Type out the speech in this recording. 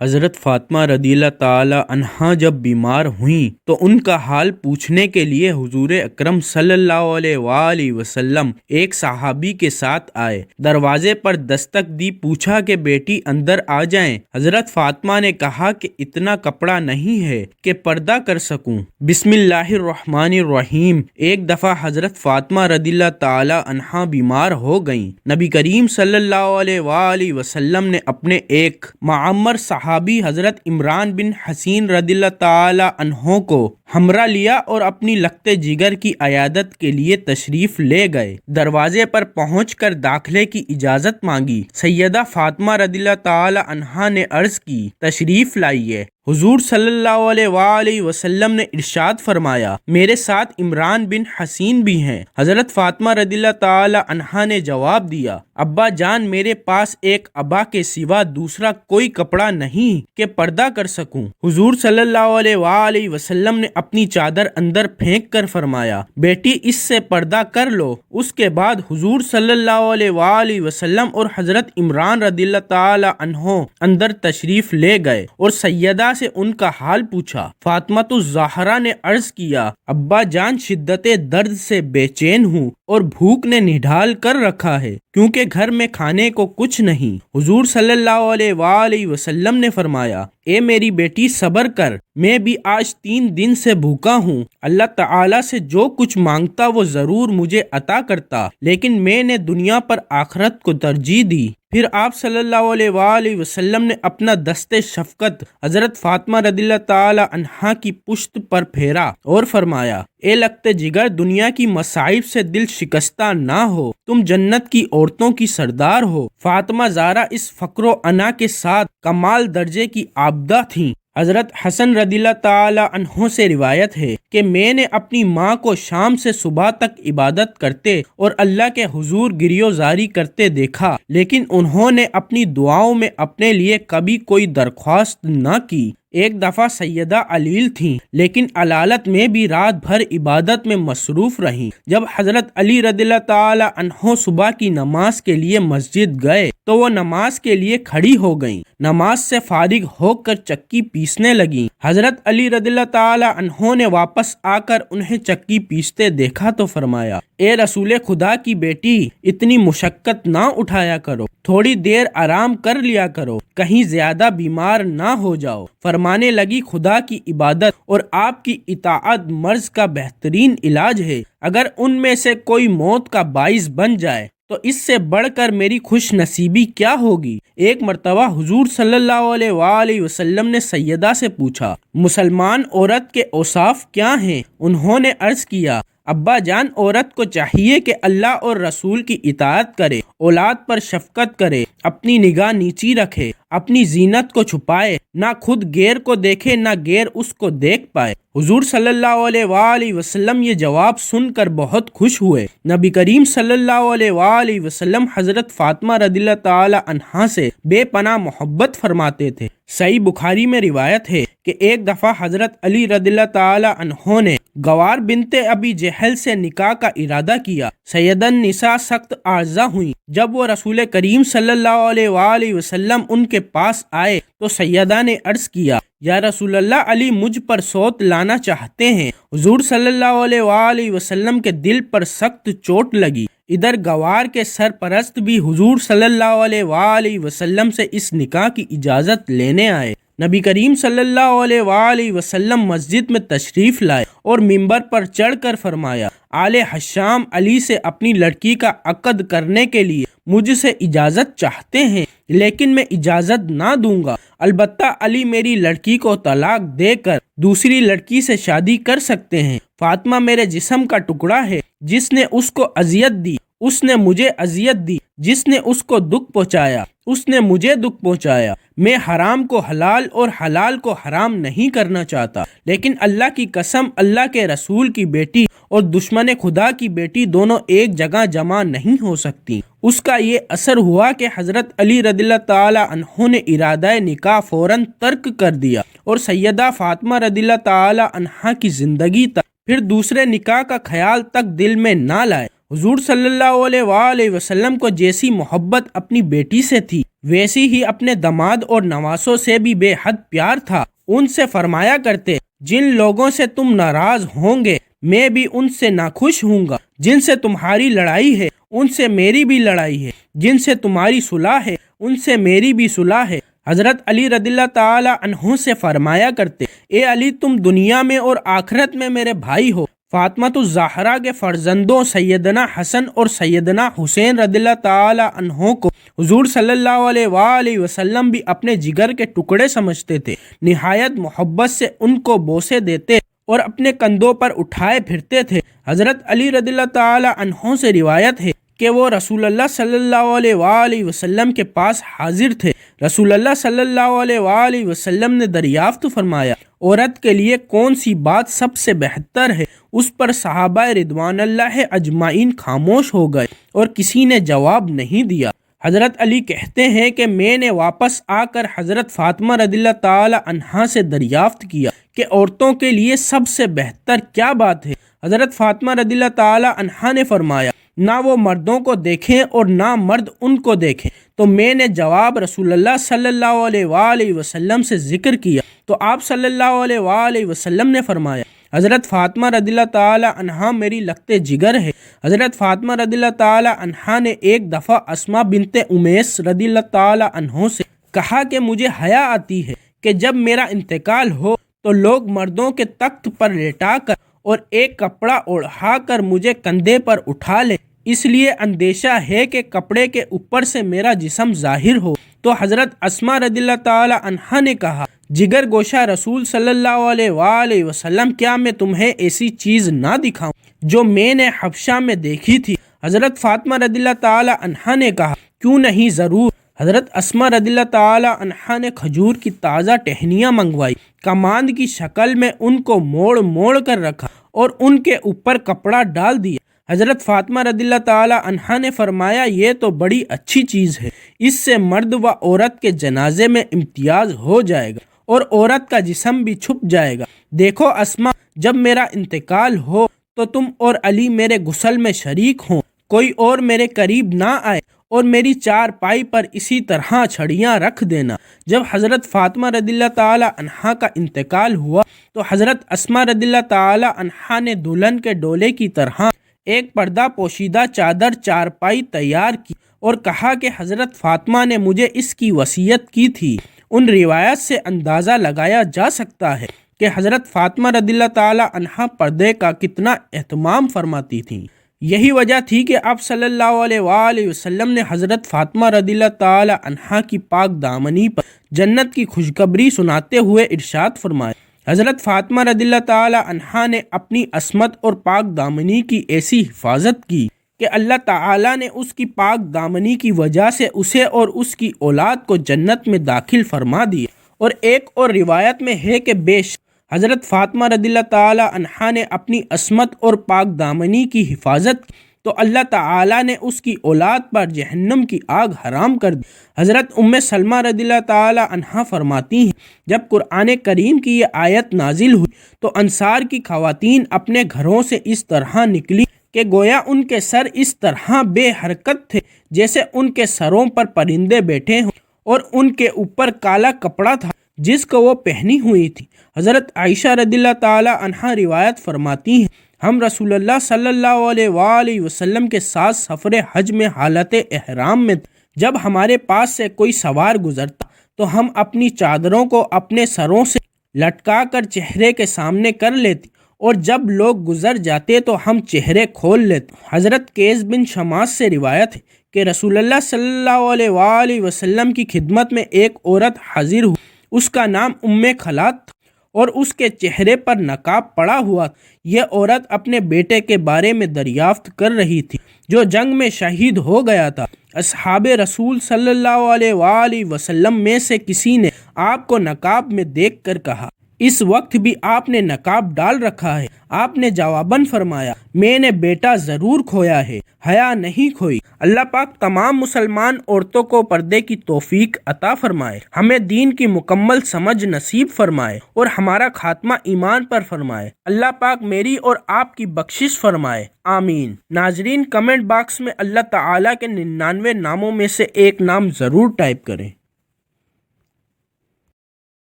حضرت فاطمہ رضی اللہ تعالی عنہا جب بیمار ہوئیں تو ان کا حال پوچھنے کے لیے حضور اکرم صلی اللہ علیہ وآلہ وسلم ایک صحابی کے ساتھ آئے۔ دروازے پر دستک دی، پوچھا کہ بیٹی اندر آ جائیں۔ حضرت فاطمہ نے کہا کہ اتنا کپڑا نہیں ہے کہ پردہ کر سکوں۔ بسم اللہ الرحمن الرحیم۔ ایک دفعہ حضرت فاطمہ رضی اللہ تعالی عنہا بیمار ہو گئیں۔ نبی کریم صلی اللہ علیہ وآلہ وسلم نے اپنے ایک معمر صحابی حضرت عمران بن حسین رضی اللہ تعالی عنہ کو ہمراہ لیا اور اپنی لخت جگر کی عیادت کے لیے تشریف لے گئے۔ دروازے پر پہنچ کر داخلے کی اجازت مانگی۔ سیدہ فاطمہ رضی اللہ تعالی عنہا نے عرض کی، تشریف لائیے۔ حضور صلی اللہ علیہ وآلہ وسلم نے ارشاد فرمایا، میرے ساتھ عمران بن حسین بھی ہیں۔ حضرت فاطمہ رضی اللہ تعالی عنہا نے جواب دیا، ابا جان، میرے پاس ایک ابا کے سوا دوسرا کوئی کپڑا نہیں کہ پردہ کر سکوں۔ حضور صلی اللہ علیہ وآلہ وسلم نے اپنی چادر اندر پھینک کر فرمایا، بیٹی اس سے پردہ کر لو۔ اس کے بعد حضور صلی اللہ علیہ وآلہ وسلم اور حضرت عمران رضی اللہ تعالی عنہ اندر تشریف لے گئے اور سیدہ سے ان کا حال پوچھا۔ فاطمہ الزہرا نے عرض کیا، ابا جان، شدت درد سے بے چین ہوں اور بھوک نے نڈھال کر رکھا ہے کیونکہ گھر میں کھانے کو کچھ نہیں۔ حضور صلی اللہ علیہ وآلہ وسلم نے فرمایا، اے میری بیٹی صبر کر، میں بھی آج 3 دن سے بھوکا ہوں۔ اللہ تعالیٰ سے جو کچھ مانگتا وہ ضرور مجھے عطا کرتا، لیکن میں نے دنیا پر آخرت کو ترجیح دی۔ پھر آپ صلی اللہ علیہ وآلہ وسلم نے اپنا دست شفقت حضرت فاطمہ رضی اللہ تعالی عنہا کی پشت پر پھیرا اور فرمایا، اے لخت جگر، دنیا کی مصائب سے دل شکستہ نہ ہو، تم جنت کی عورتوں کی سردار ہو۔ فاطمہ زہرا اس فقر و انا کے ساتھ کمال درجے کی عابدہ تھیں۔ حضرت حسن رضی اللہ تعالی عنہ سے روایت ہے کہ میں نے اپنی ماں کو شام سے صبح تک عبادت کرتے اور اللہ کے حضور گریو زاری کرتے دیکھا، لیکن انہوں نے اپنی دعاؤں میں اپنے لیے کبھی کوئی درخواست نہ کی۔ ایک دفعہ سیدہ علیل تھیں، لیکن علالت میں بھی رات بھر عبادت میں مصروف رہیں۔ جب حضرت علی رضی اللہ تعالی عنہ صبح کی نماز کے لیے مسجد گئے تو وہ نماز کے لیے کھڑی ہو گئیں۔ نماز سے فارغ ہو کر چکی پیسنے لگیں۔ حضرت علی رضی اللہ تعالی عنہ نے واپس آ کر انہیں چکی پیستے دیکھا تو فرمایا، اے رسول خدا کی بیٹی، اتنی مشقت نہ اٹھایا کرو، تھوڑی دیر آرام کر لیا کرو، کہیں زیادہ بیمار نہ ہو جاؤ۔ فرمانے لگی، خدا کی عبادت اور آپ کی اطاعت مرض کا بہترین علاج ہے۔ اگر ان میں سے کوئی موت کا باعث بن جائے تو اس سے بڑھ کر میری خوش نصیبی کیا ہوگی۔ ایک مرتبہ حضور صلی اللہ علیہ وآلہ وسلم نے سیدہ سے پوچھا، مسلمان عورت کے اوصاف کیا ہیں؟ انہوں نے عرض کیا، ابا جان، عورت کو چاہیے کہ اللہ اور رسول کی اطاعت کرے، اولاد پر شفقت کرے، اپنی نگاہ نیچی رکھے، اپنی زینت کو چھپائے، نہ خود غیر کو دیکھے نہ غیر اس کو دیکھ پائے۔ حضور صلی اللہ علیہ وآلہ وسلم یہ جواب سن کر بہت خوش ہوئے۔ نبی کریم صلی اللہ علیہ وآلہ وسلم حضرت فاطمہ رضی اللہ تعالی عنہا سے بے پناہ محبت فرماتے تھے۔ صحیح بخاری میں روایت ہے کہ ایک دفعہ حضرت علی رضی اللہ تعالی عنہ نے گوار بنت ابی جہل سے نکاح کا ارادہ کیا۔ سیدہ النساء سخت عارضہ ہوئیں۔ جب وہ رسول کریم صلی اللہ علیہ وآلہ وسلم ان کے پاس آئے تو سیدہ نے عرض کیا، یا رسول اللہ، علی مجھ پر سوت لانا چاہتے ہیں۔ حضور صلی اللہ علیہ وآلہ وسلم کے دل پر سخت چوٹ لگی۔ ادھر گوار کے سرپرست بھی حضور صلی اللہ علیہ وآلہ وسلم سے اس نکاح کی اجازت لینے آئے۔ نبی کریم صلی اللہ علیہ وآلہ وسلم مسجد میں تشریف لائے اور منبر پر چڑھ کر فرمایا، آل حشام علی سے اپنی لڑکی کا عقد کرنے کے لیے مجھ سے اجازت چاہتے ہیں، لیکن میں اجازت نہ دوں گا۔ البتہ علی میری لڑکی کو طلاق دے کر دوسری لڑکی سے شادی کر سکتے ہیں۔ فاطمہ میرے جسم کا ٹکڑا ہے، جس نے اس کو اذیت دی اس نے مجھے اذیت دی، جس نے اس کو دکھ پہنچایا اس نے مجھے دکھ پہنچایا۔ میں حرام کو حلال اور حلال کو حرام نہیں کرنا چاہتا، لیکن اللہ کی قسم، اللہ کے رسول کی بیٹی اور دشمن خدا کی بیٹی دونوں ایک جگہ جمع نہیں ہو سکتی۔ اس کا یہ اثر ہوا کہ حضرت علی رضی اللہ تعالی عنہ نے ارادہ نکاح فوراً ترک کر دیا اور سیدہ فاطمہ رضی اللہ تعالی عنہا کی زندگی تک پھر دوسرے نکاح کا خیال تک دل میں نہ لائے۔ حضور صلی اللہ علیہ وآلہ وسلم کو جیسی محبت اپنی بیٹی سے تھی، ویسی ہی اپنے دماد اور نواسوں سے بھی بے حد پیار تھا۔ ان سے فرمایا کرتے، جن لوگوں سے تم ناراض ہوں گے میں بھی ان سے ناخوش ہوں گا، جن سے تمہاری لڑائی ہے ان سے میری بھی لڑائی ہے، جن سے تمہاری صلح ہے ان سے میری بھی صلح ہے۔ حضرت علی رضی اللہ تعالی عنہ سے فرمایا کرتے، اے علی تم دنیا میں اور آخرت میں میرے بھائی ہو۔ فاطمہ الزہرا کے فرزندوں سیدنا حسن اور سیدنا حسین رضی اللہ تعالی عنہ کو حضور صلی اللہ علیہ وآلہ وسلم بھی اپنے جگر کے ٹکڑے سمجھتے تھے، نہایت محبت سے ان کو بوسے دیتے اور اپنے کندھوں پر اٹھائے پھرتے تھے۔ حضرت علی رضی اللہ تعالی عنہ سے روایت ہے کہ وہ رسول اللہ صلی اللہ علیہ وآلہ وسلم کے پاس حاضر تھے۔ رسول اللہ صلی اللہ علیہ وآلہ وسلم نے دریافت فرمایا، عورت کے لیے کون سی بات سب سے بہتر ہے؟ اس پر صحابہ رضوان اللہ اجمعین خاموش ہو گئے اور کسی نے جواب نہیں دیا۔ حضرت علی کہتے ہیں کہ میں نے واپس آ کر حضرت فاطمہ رضی اللہ تعالی عنہا سے دریافت کیا کہ عورتوں کے لیے سب سے بہتر کیا بات ہے؟ حضرت فاطمہ رضی اللہ تعالی عنہا نے فرمایا، نہ وہ مردوں کو دیکھیں اور نہ مرد ان کو دیکھیں۔ تو میں نے جواب رسول اللہ صلی اللہ علیہ وآلہ وسلم سے ذکر کیا تو آپ صلی اللہ علیہ وآلہ وسلم نے فرمایا، حضرت فاطمہ رضی اللہ تعالی عنہا میری لگتے جگر ہے۔ حضرت فاطمہ رضی اللہ تعالی عنہا نے ایک دفعہ اسماء بنت امیس رضی اللہ تعالی عنہ سے کہا کہ مجھے حیا آتی ہے کہ جب میرا انتقال ہو تو لوگ مردوں کے تخت پر لٹا کر اور ایک کپڑا اوڑھا کر مجھے کندھے پر اٹھا لے، اس لیے اندیشہ ہے کہ کپڑے کے اوپر سے میرا جسم ظاہر ہو۔ تو حضرت اسماء رضی اللہ تعالی عنہا نے کہا، جگر گوشہ رسول صلی اللہ علیہ وآلہ وسلم، کیا میں تمہیں ایسی چیز نہ دکھاؤں جو میں نے حبشہ میں دیکھی تھی؟ حضرت فاطمہ رضی اللہ تعالی عنہا نے کہا، کیوں نہیں، ضرور۔ حضرت اسماء رضی اللہ تعالی عنہا نے کھجور کی تازہ ٹہنیاں منگوائی، کماند کی شکل میں ان کو موڑ موڑ کر رکھا اور ان کے اوپر کپڑا ڈال دیا۔ حضرت فاطمہ رضی اللہ تعالی عنہا نے فرمایا، یہ تو بڑی اچھی چیز ہے، اس سے مرد و عورت کے جنازے میں امتیاز ہو جائے گا اور عورت کا جسم بھی چھپ جائے گا۔ دیکھو اسماء، جب میرا انتقال ہو تو تم اور علی میرے غسل میں شریک ہوں، کوئی اور میرے قریب نہ آئے اور میری چارپائی پر اسی طرح چھڑیاں رکھ دینا۔ جب حضرت فاطمہ رضی اللہ تعالی عنہا کا انتقال ہوا تو حضرت اسماء رضی اللہ تعالی عنہا نے دلہن کے ڈولے کی طرح ایک پردہ پوشیدہ چادر چارپائی تیار کی اور کہا کہ حضرت فاطمہ نے مجھے اس کی وصیت کی تھی۔ ان روایات سے اندازہ لگایا جا سکتا ہے کہ حضرت فاطمہ رضی اللہ تعالی عنہا پردے کا کتنا اہتمام فرماتی تھیں۔ یہی وجہ تھی کہ آپ صلی اللہ علیہ وآلہ وسلم نے حضرت فاطمہ رضی اللہ تعالی عنہا کی پاک دامنی پر جنت کی خوشخبری سناتے ہوئے ارشاد فرمایا، حضرت فاطمہ رضی اللہ تعالی عنہا نے اپنی عصمت اور پاک دامنی کی ایسی حفاظت کی کہ اللہ تعالیٰ نے اس کی پاک دامنی کی وجہ سے اسے اور اس کی اولاد کو جنت میں داخل فرما دیا۔ اور ایک اور روایت میں ہے کہ بے شک حضرت فاطمہ رضی اللہ تعالی عنہا نے اپنی عصمت اور پاک دامنی کی حفاظت کی تو اللہ تعالیٰ نے اس کی اولاد پر جہنم کی آگ حرام کر دی۔ حضرت ام سلمہ رضی اللہ تعالی عنہا فرماتی ہیں، جب قرآن کریم کی یہ آیت نازل ہوئی تو انصار کی خواتین اپنے گھروں سے اس طرح نکلی کہ گویا ان کے سر اس طرح بے حرکت تھے جیسے ان کے سروں پر پرندے بیٹھے ہوں، اور ان کے اوپر کالا کپڑا تھا جس کو وہ پہنی ہوئی تھی۔ حضرت عائشہ رضی اللہ تعالی عنہا روایت فرماتی ہیں، ہم رسول اللہ صلی اللہ علیہ وآلہ وسلم کے ساتھ سفر حج میں حالت احرام میں تھے۔ جب ہمارے پاس سے کوئی سوار گزرتا تو ہم اپنی چادروں کو اپنے سروں سے لٹکا کر چہرے کے سامنے کر لیتے اور جب لوگ گزر جاتے تو ہم چہرے کھول لیتے۔ حضرت قیس بن شماس سے روایت ہے کہ رسول اللہ صلی اللہ علیہ وآلہ وسلم کی خدمت میں ایک عورت حاضر ہوئی، اس کا نام ام خلات تھا اور اس کے چہرے پر نقاب پڑا ہوا تھا۔ یہ عورت اپنے بیٹے کے بارے میں دریافت کر رہی تھی جو جنگ میں شہید ہو گیا تھا۔ اصحاب رسول صلی اللہ علیہ وآلہ وسلم میں سے کسی نے آپ کو نقاب میں دیکھ کر کہا اس وقت بھی آپ نے نقاب ڈال رکھا ہے۔ آپ نے جواباً فرمایا میں نے بیٹا ضرور کھویا ہے، حیا نہیں کھوئی۔ اللہ پاک تمام مسلمان عورتوں کو پردے کی توفیق عطا فرمائے، ہمیں دین کی مکمل سمجھ نصیب فرمائے اور ہمارا خاتمہ ایمان پر فرمائے۔ اللہ پاک میری اور آپ کی بخشش فرمائے، آمین۔ ناظرین، کمنٹ باکس میں اللہ تعالیٰ کے 99 ناموں میں سے ایک نام ضرور ٹائپ کریں۔